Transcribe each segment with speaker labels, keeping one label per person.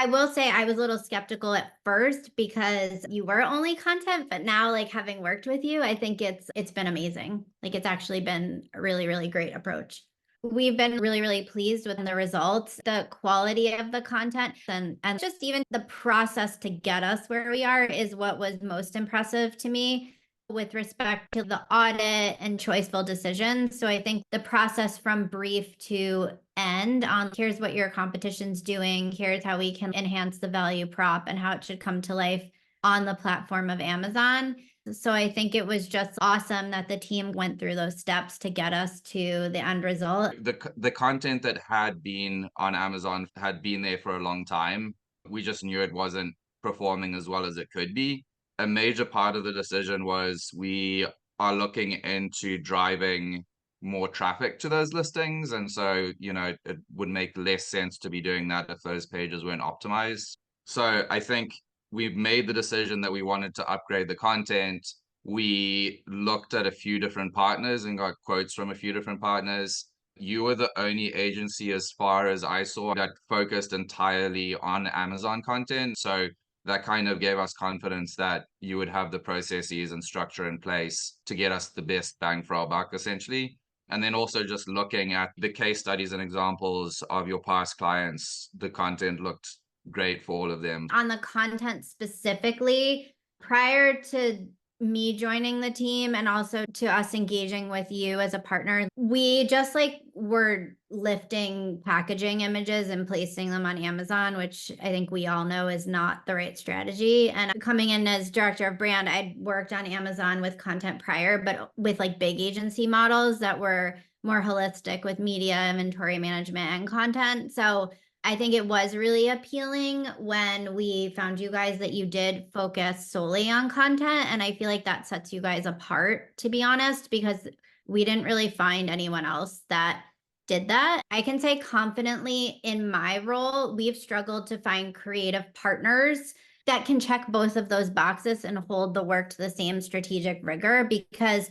Speaker 1: I will say I was a little skeptical at first because you were only content, but now like having worked with you, I think it's been amazing. Like it's actually been a really, really great approach. We've been really, really pleased with the results, the quality of the content, and just even the process to get us where we are is what was most impressive to me with respect to the audit and choiceful decisions. So I think the process from brief to end on here's what your competition's doing, here's how we can enhance the value prop and how it should come to life on the platform of Amazon. So I think it was just awesome that the team went through those steps to get us to the end result.
Speaker 2: The content that had been on Amazon had been there for a long time. We just knew it wasn't performing as well as it could be. A major part of the decision was we are looking into driving more traffic to those listings. And so, it would make less sense to be doing that if those pages weren't optimized. So I think we've made the decision that we wanted to upgrade the content. We looked at a few different partners and got quotes from a few different partners. You were the only agency, as far as I saw, that focused entirely on Amazon content. So that kind of gave us confidence that you would have the processes and structure in place to get us the best bang for our buck, essentially. And then also just looking at the case studies and examples of your past clients, the content looked great for all of them.
Speaker 1: On the content specifically, prior to me joining the team and also to us engaging with you as a partner, we just like were lifting packaging images and placing them on Amazon, which I think we all know is not the right strategy. And coming in as director of brand, I'd worked on Amazon with content prior, but with like big agency models that were more holistic with media, inventory management, and content. So I think it was really appealing when we found you guys that you did focus solely on content. And I feel like that sets you guys apart, to be honest, because we didn't really find anyone else that did that. I can say confidently in my role, we've struggled to find creative partners that can check both of those boxes and hold the work to the same strategic rigor because,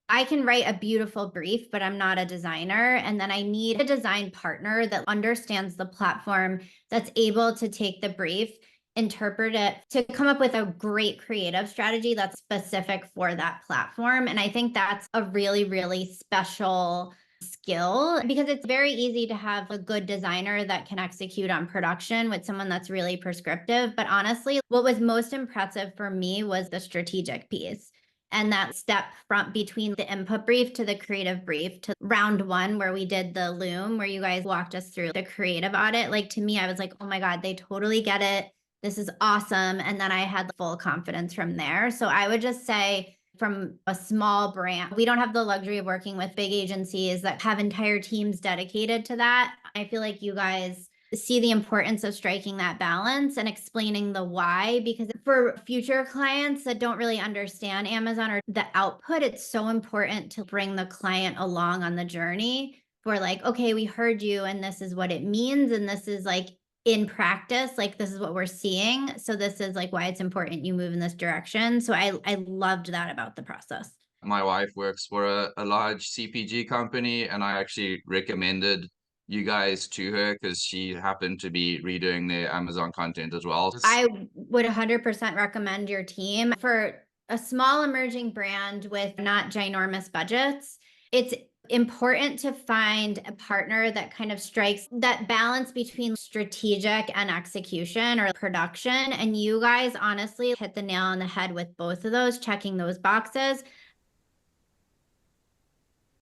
Speaker 1: I can write a beautiful brief, but I'm not a designer. And then I need a design partner that understands the platform, that's able to take the brief, interpret it to come up with a great creative strategy that's specific for that platform. And I think that's a really, really special skill because it's very easy to have a good designer that can execute on production with someone that's really prescriptive. But honestly, what was most impressive for me was the strategic piece. And that step from between the input brief to the creative brief to round one, where we did the loom, where you guys walked us through the creative audit. Like to me, I was like, oh my God, they totally get it. This is awesome. And then I had full confidence from there. So I would just say, from a small brand, we don't have the luxury of working with big agencies that have entire teams dedicated to that. I feel like you guys see the importance of striking that balance and explaining the why, because for future clients that don't really understand Amazon or the output, it's so important to bring the client along on the journey for like, okay, we heard you and this is what it means. And this is like in practice, like this is what we're seeing. So this is like why it's important you move in this direction. So I loved that about the process.
Speaker 2: My wife works for a large CPG company, and I actually recommended you guys to her because she happened to be redoing their Amazon content as well.
Speaker 1: I would 100% recommend your team for a small emerging brand with not ginormous budgets. It's important to find a partner that kind of strikes that balance between strategic and execution or production. And you guys honestly hit the nail on the head with both of those, checking those boxes.